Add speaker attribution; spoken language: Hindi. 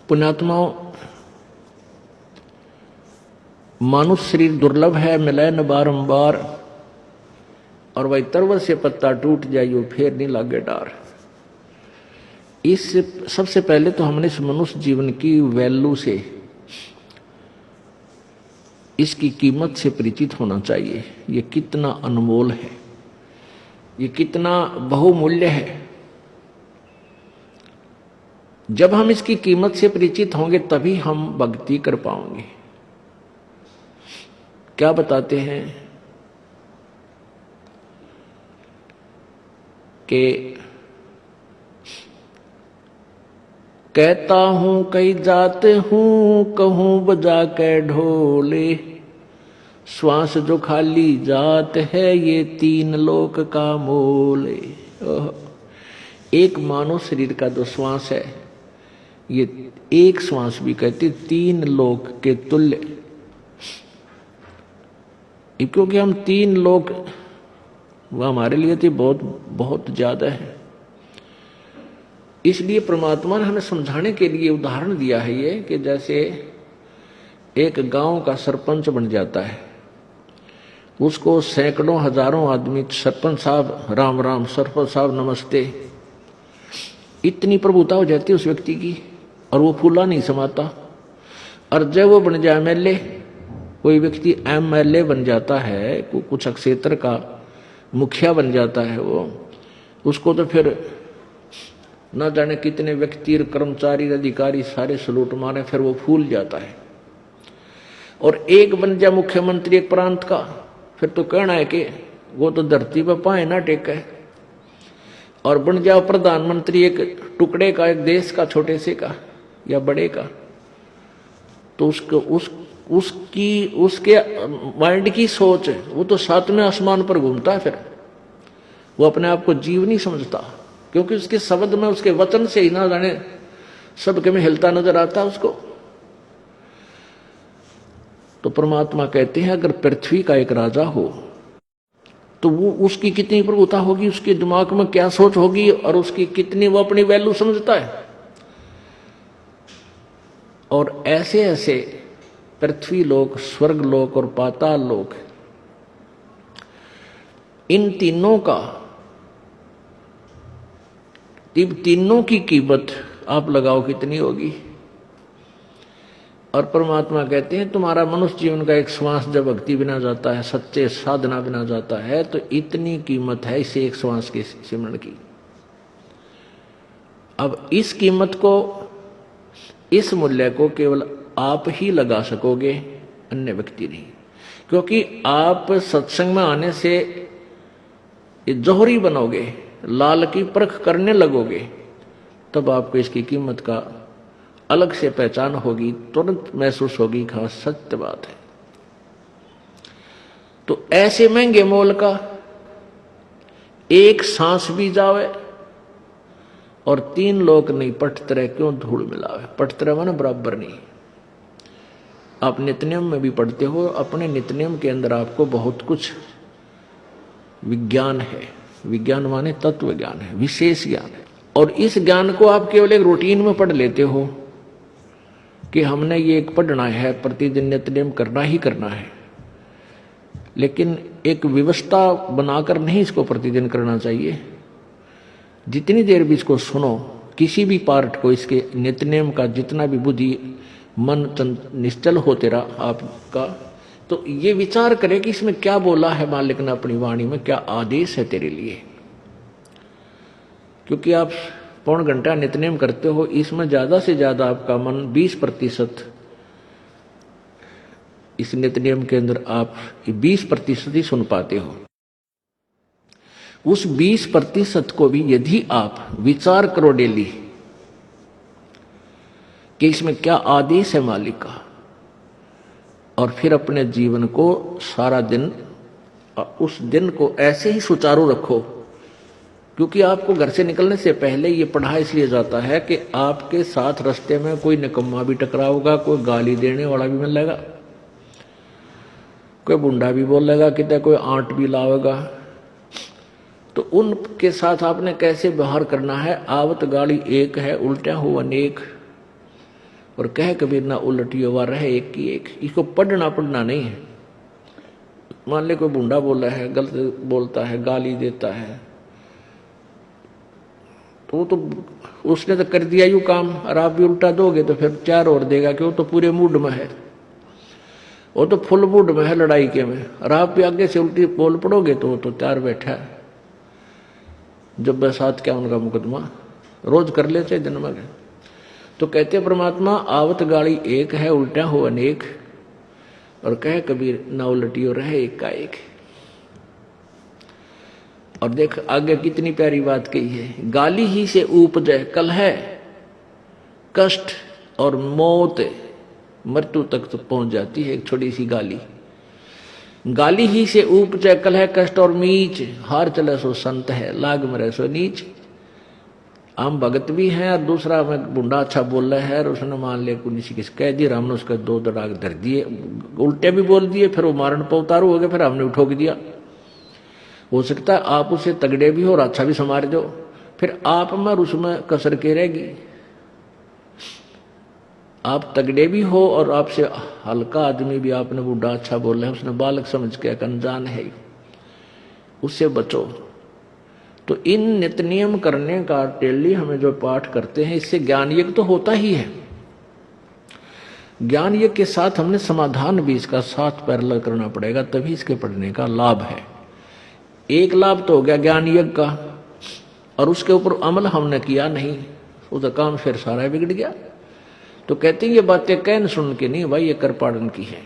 Speaker 1: पुण्यात्माओं, मानुष शरीर दुर्लभ है, मिले न बारंबार, और वही तरवर से पत्ता टूट जाइयो फिर नहीं लागे डार। इस सबसे पहले तो हमने इस मनुष्य जीवन की वैल्यू से, इसकी कीमत से परिचित होना चाहिए। ये कितना अनमोल है, ये कितना बहुमूल्य है। जब हम इसकी कीमत से परिचित होंगे तभी हम भक्ति कर पाएंगे। क्या बताते हैं कि कहता हूं कई जात हूं, कहूं बजा के ढोले, श्वास जो खाली जात है ये तीन लोक का मोले। एक मानव शरीर का जो श्वास है, ये एक श्वास भी कहते तीन लोक के तुल्य, क्योंकि हम तीन लोक वह हमारे लिए तो बहुत बहुत ज्यादा है। इसलिए परमात्मा ने हमें समझाने के लिए उदाहरण दिया है ये, कि जैसे एक गांव का सरपंच बन जाता है, उसको सैकड़ों हजारों आदमी सरपंच साहब राम राम, सरपंच साहब नमस्ते, इतनी प्रभुता हो जाती है उस व्यक्ति की, और वो फूला नहीं समाता। और जब वो बन जाए एमएलए, कोई व्यक्ति एमएलए बन जाता है, कुछ क्षेत्र का मुखिया बन जाता है वो, उसको तो फिर न जाने कितने व्यक्ति, कर्मचारी, अधिकारी सारे सलूट मारे, फिर वो फूल जाता है। और एक बन जाए मुख्यमंत्री एक प्रांत का, फिर तो कहना है कि वो तो धरती पर पाए ना टेके। और बन जाओ प्रधानमंत्री एक टुकड़े का, एक देश का, छोटे से का या बड़े का, तो उसके माइंड की सोच है, वो तो सातवें आसमान पर घूमता है। फिर वो अपने आप को जीव नहीं समझता, क्योंकि उसके शब्द में, उसके वचन से ही ना जाने सबके में हिलता नजर आता है उसको। तो परमात्मा कहते हैं अगर पृथ्वी का एक राजा हो तो वो उसकी कितनी प्रभुता होगी, उसके दिमाग में क्या सोच होगी, और उसकी कितनी वो अपनी वैल्यू समझता है। और ऐसे ऐसे पृथ्वी लोक, स्वर्ग लोक और पाताल लोक, इन तीनों का, इन तीनों की कीमत आप लगाओ कितनी होगी। और परमात्मा कहते हैं तुम्हारा मनुष्य जीवन का एक श्वास जब भक्ति बिना जाता है, सच्चे साधना बिना जाता है, तो इतनी कीमत है इसे एक श्वास के सिमरण की। अब इस कीमत को, इस मूल्य को केवल आप ही लगा सकोगे, अन्य व्यक्ति नहीं। क्योंकि आप सत्संग में आने से जौहरी बनोगे, लाल की परख करने लगोगे, तब आपको इसकी कीमत का अलग से पहचान होगी, तुरंत महसूस होगी, खास सत्य बात है। तो ऐसे महंगे मोल का एक सांस भी जावे और तीन लोग नहीं पटतरे क्यों धूल मिलावे। पटतरे माने बराबर नहीं। आप नित्यनियम में भी पढ़ते हो, अपने नित्यनियम के अंदर आपको बहुत कुछ विज्ञान है। विज्ञान माने तत्व ज्ञान है, विशेष ज्ञान है। और इस ज्ञान को आप केवल एक रूटीन में पढ़ लेते हो कि हमने ये एक पढ़ना है, प्रतिदिन नित्यनियम करना ही करना है। लेकिन एक व्यवस्था बनाकर नहीं इसको प्रतिदिन करना चाहिए। जितनी देर भी इसको सुनो, किसी भी पार्ट को, इसके नित्यनियम का जितना भी बुद्धि मन निश्चल हो तेरा आपका, तो ये विचार करे कि इसमें क्या बोला है मालिक ने अपनी वाणी में, क्या आदेश है तेरे लिए। क्योंकि आप पौन घंटा नित्यनेम करते हो, इसमें ज्यादा से ज्यादा आपका मन 20% इस नित्यनेम के अंदर आप 20% ही सुन पाते हो। उस 20% को भी यदि आप विचार करो डेली कि इसमें क्या आदेश है मालिक का, और फिर अपने जीवन को सारा दिन, उस दिन को ऐसे ही सुचारू रखो। क्योंकि आपको घर से निकलने से पहले ये पढ़ा इसलिए जाता है कि आपके साथ रास्ते में कोई निकम्मा भी टकराओगा, कोई गाली देने वाला भी मिलेगा, कोई बुंडा भी बोलेगा, कितने कोई आंट भी लावेगा। तो उनके साथ आपने कैसे व्यवहार करना है। आवत गाड़ी एक है, उल्टा हो अनेक। और कह कबीर ना उलटियो वा रहे एक की एक। इसको पढ़ना नहीं है। मान ले कोई बूढ़ा बोला है, गलत बोलता है, गाली देता है, तो उसने तो कर दिया यू काम, और आप भी उल्टा दोगे तो फिर 4 और देगा, क्यों? तो पूरे मूड में है, वो तो फुल मूड में है लड़ाई के में, और आप भी आगे से उल्टी बोल पड़ोगे तो वो तो 4 बैठा है। जब बसात क्या उनका मुकदमा रोज कर लेते दिन में। तो कहते परमात्मा आवत गाड़ी एक है, उल्टा हो अनेक, और कहे कबीर ना उलटियो रहे एक का एक। और देख आगे कितनी प्यारी बात कही है, गाली ही से उपजे कलह, कष्ट और मौत, मृत्यु तक तो पहुंच जाती है एक छोटी सी गाली। गाली ही से उपजे कलह, कष्ट और मीच, हार चले सो संत है, लाग मरे सो नीच। हम भगत भी हैं, और दूसरा में बुंडा अच्छा बोल रहा है, और उसने मान लिया किसी किस कह दिया, हमने उसके 2 दड़ाग धर दिए, उल्टे भी बोल दिए, फिर वो मारण पर उतारू हो गए, फिर हमने उठोक दिया। हो सकता है आप उसे तगड़े भी हो और अच्छा भी संवार दो, फिर आप में उसमें कसर के रहेगी। आप तगड़े भी हो और आपसे हल्का आदमी भी आपने बूढ़ा अच्छा बोल रहा है, उसने बालक समझ के अनजान है, उससे बचो। तो इन नित्य नियम करने का डेली हमें जो पाठ करते हैं, इससे ज्ञान यज्ञ तो होता ही है। ज्ञान यज्ञ के साथ हमने समाधान भी इसका साथ पैरेलल करना पड़ेगा, तभी इसके पढ़ने का लाभ है। एक लाभ तो हो गया ज्ञान यज्ञ का, और उसके ऊपर अमल हमने किया नहीं, उसका काम फिर सारा बिगड़ गया। तो कहते हैं ये बातें कहन सुन के नहीं भाई, ये कर पाड़न की है।